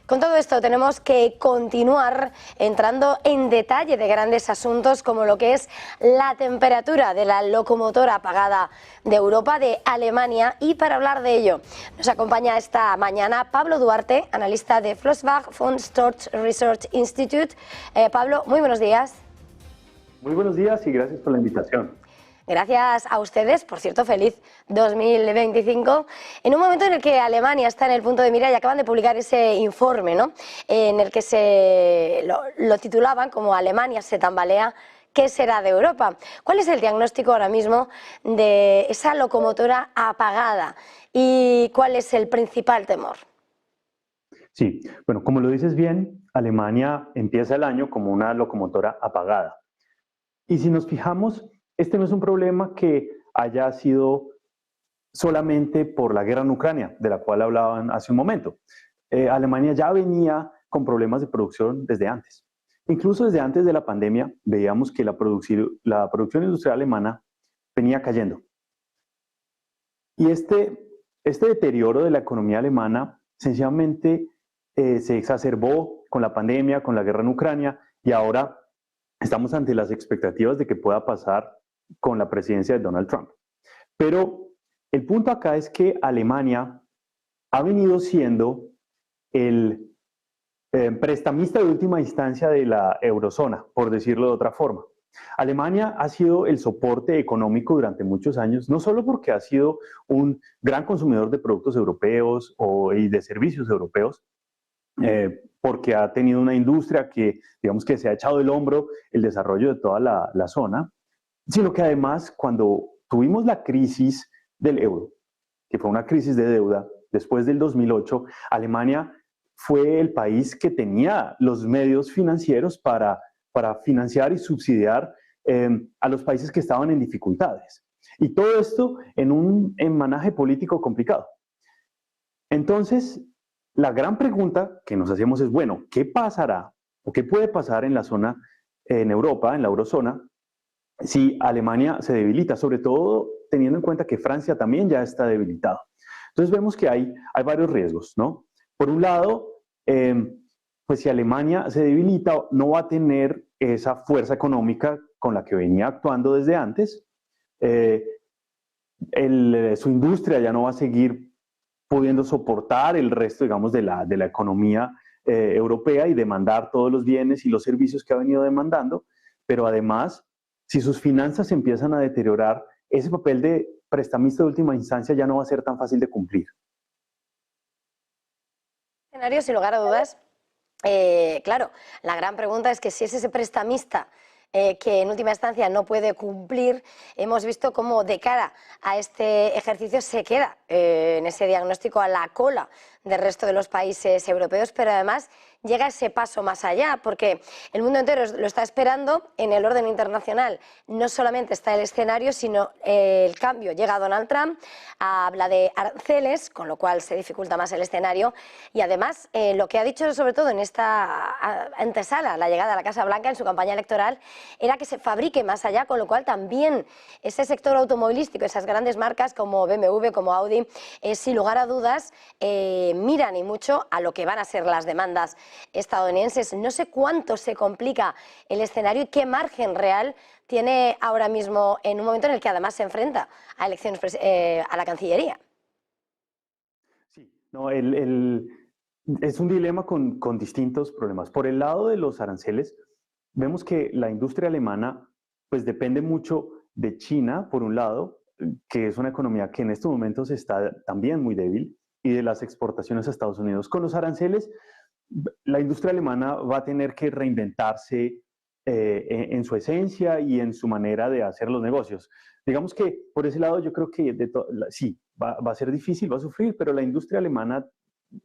Con todo esto tenemos que continuar entrando en detalle de grandes asuntos como lo que es la temperatura de la locomotora apagada de Europa, de Alemania, y para hablar de ello nos acompaña esta mañana Pablo Duarte, analista de Flossbach von Storch Research Institute. Pablo, muy buenos días. Muy buenos días y gracias por la invitación. Gracias a ustedes, por cierto, feliz 2025, en un momento en el que Alemania está en el punto de mira y acaban de publicar ese informe, ¿no? En el que lo titulaban como Alemania se tambalea, ¿qué será de Europa? ¿Cuál es el diagnóstico ahora mismo de esa locomotora apagada y cuál es el principal temor? Sí, bueno, como lo dices bien, Alemania empieza el año como una locomotora apagada. Y si nos fijamos, este no es un problema que haya sido solamente por la guerra en Ucrania, de la cual hablaban hace un momento. Alemania ya venía con problemas de producción desde antes. Incluso desde antes de la pandemia veíamos que la producción industrial alemana venía cayendo. Y este deterioro de la economía alemana sencillamente se exacerbó con la pandemia, con la guerra en Ucrania, y ahora estamos ante las expectativas de que pueda pasar con la presidencia de Donald Trump. Pero el punto acá es que Alemania ha venido siendo el prestamista de última instancia de la eurozona, por decirlo de otra forma. Alemania ha sido el soporte económico durante muchos años, no solo porque ha sido un gran consumidor de productos europeos y de servicios europeos, porque ha tenido una industria que, digamos, que se ha echado del hombro el desarrollo de toda la zona, sino que además cuando tuvimos la crisis del euro, que fue una crisis de deuda después del 2008, Alemania fue el país que tenía los medios financieros para financiar y subsidiar a los países que estaban en dificultades. Y todo esto en un enmanaje político complicado. Entonces, la gran pregunta que nos hacemos es, bueno, ¿qué pasará o qué puede pasar en la zona, en Europa, en la eurozona, si Alemania se debilita, sobre todo teniendo en cuenta que Francia también ya está debilitado? Entonces vemos que hay varios riesgos, ¿no? Por un lado, pues si Alemania se debilita, no va a tener esa fuerza económica con la que venía actuando desde antes. Su industria ya no va a seguir pudiendo soportar el resto, digamos, de la economía europea y demandar todos los bienes y los servicios que ha venido demandando, pero además, si sus finanzas empiezan a deteriorar, ese papel de prestamista de última instancia ya no va a ser tan fácil de cumplir. Escenario, sin lugar a dudas, claro, la gran pregunta es que si es ese prestamista que en última instancia no puede cumplir, hemos visto cómo de cara a este ejercicio se queda en ese diagnóstico a la cola del resto de los países europeos, pero además llega ese paso más allá, porque el mundo entero lo está esperando en el orden internacional. No solamente está el escenario, sino el cambio. Llega Donald Trump, habla de aranceles, con lo cual se dificulta más el escenario, y además lo que ha dicho sobre todo en esta antesala, la llegada a la Casa Blanca en su campaña electoral, era que se fabrique más allá, con lo cual también ese sector automovilístico, esas grandes marcas como BMW, como Audi, sin lugar a dudas, miran y mucho a lo que van a ser las demandas estadounidenses. No sé cuánto se complica el escenario y qué margen real tiene ahora mismo en un momento en el que además se enfrenta a elecciones a la Cancillería. Sí, no, es un dilema con distintos problemas. Por el lado de los aranceles, vemos que la industria alemana pues depende mucho de China, por un lado, que es una economía que en estos momentos está también muy débil, y de las exportaciones a Estados Unidos. Con los aranceles, la industria alemana va a tener que reinventarse en su esencia y en su manera de hacer los negocios. Digamos que por ese lado yo creo que sí, va a ser difícil, va a sufrir, pero la industria alemana,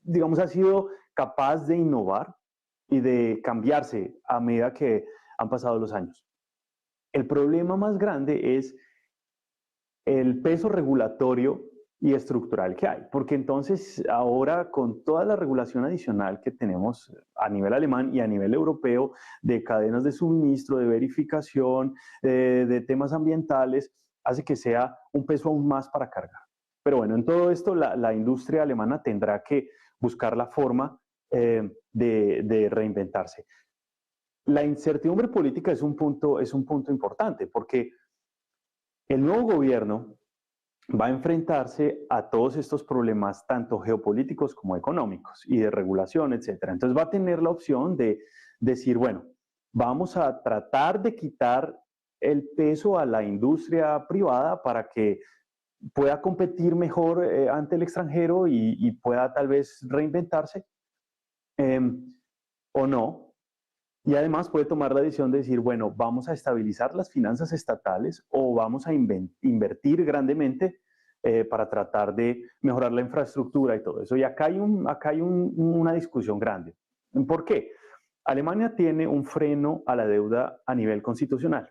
digamos, ha sido capaz de innovar y de cambiarse a medida que han pasado los años. El problema más grande es el peso regulatorio y estructural que hay, porque entonces ahora con toda la regulación adicional que tenemos a nivel alemán y a nivel europeo de cadenas de suministro, de verificación, de temas ambientales, hace que sea un peso aún más para cargar. Pero bueno, en todo esto la industria alemana tendrá que buscar la forma de reinventarse. La incertidumbre política es un punto importante porque el nuevo gobierno va a enfrentarse a todos estos problemas, tanto geopolíticos como económicos y de regulación, etcétera. Entonces va a tener la opción de decir, bueno, vamos a tratar de quitar el peso a la industria privada para que pueda competir mejor ante el extranjero y pueda tal vez reinventarse, o no. Y además puede tomar la decisión de decir, bueno, vamos a estabilizar las finanzas estatales o vamos a invertir grandemente para tratar de mejorar la infraestructura y todo eso. Y acá hay una discusión grande. ¿Por qué? Alemania tiene un freno a la deuda a nivel constitucional.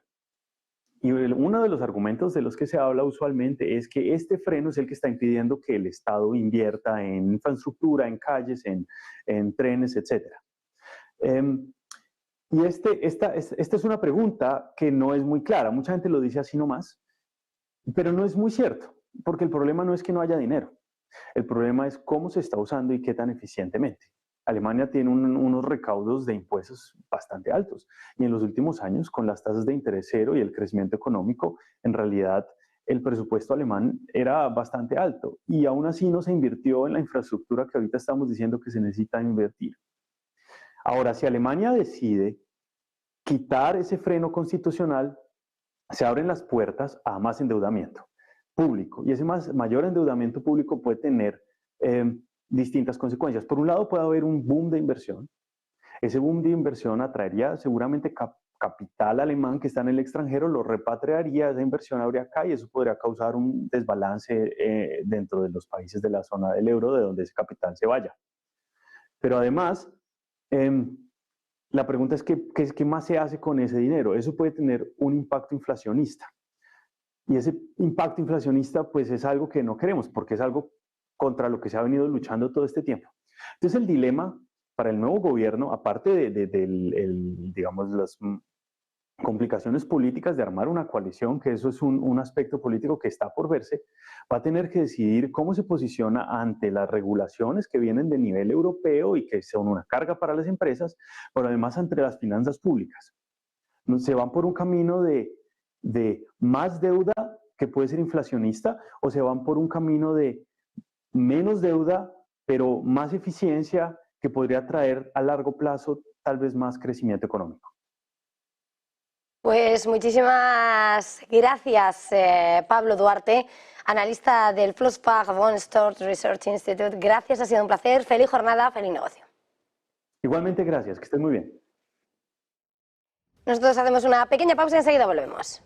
Y uno de los argumentos de los que se habla usualmente es que este freno es el que está impidiendo que el Estado invierta en infraestructura, en calles, en trenes, etc. Y esta es una pregunta que no es muy clara. Mucha gente lo dice así nomás, pero no es muy cierto, porque el problema no es que no haya dinero. El problema es cómo se está usando y qué tan eficientemente. Alemania tiene unos recaudos de impuestos bastante altos y en los últimos años, con las tasas de interés cero y el crecimiento económico, en realidad el presupuesto alemán era bastante alto y aún así no se invirtió en la infraestructura que ahorita estamos diciendo que se necesita invertir. Ahora, si Alemania decide quitar ese freno constitucional, se abren las puertas a más endeudamiento público y ese mayor endeudamiento público puede tener distintas consecuencias. Por un lado puede haber un boom de inversión. Ese boom de inversión atraería seguramente capital alemán que está en el extranjero, lo repatriaría, esa inversión habría acá y eso podría causar un desbalance dentro de los países de la zona del euro de donde ese capital se vaya. Pero además, la pregunta es ¿qué más se hace con ese dinero? Eso puede tener un impacto inflacionista. Y ese impacto inflacionista pues es algo que no queremos porque es algo contra lo que se ha venido luchando todo este tiempo. Entonces el dilema para el nuevo gobierno, aparte digamos, las complicaciones políticas de armar una coalición, que eso es un aspecto político que está por verse, va a tener que decidir cómo se posiciona ante las regulaciones que vienen de nivel europeo y que son una carga para las empresas, pero además entre las finanzas públicas. Se van por un camino de más deuda que puede ser inflacionista o se van por un camino de menos deuda pero más eficiencia que podría traer a largo plazo tal vez más crecimiento económico. Pues muchísimas gracias, Pablo Duarte, analista del Flossbach von Storch Research Institute. Gracias, ha sido un placer. Feliz jornada, feliz negocio. Igualmente, gracias, que estés muy bien. Nosotros hacemos una pequeña pausa y enseguida volvemos.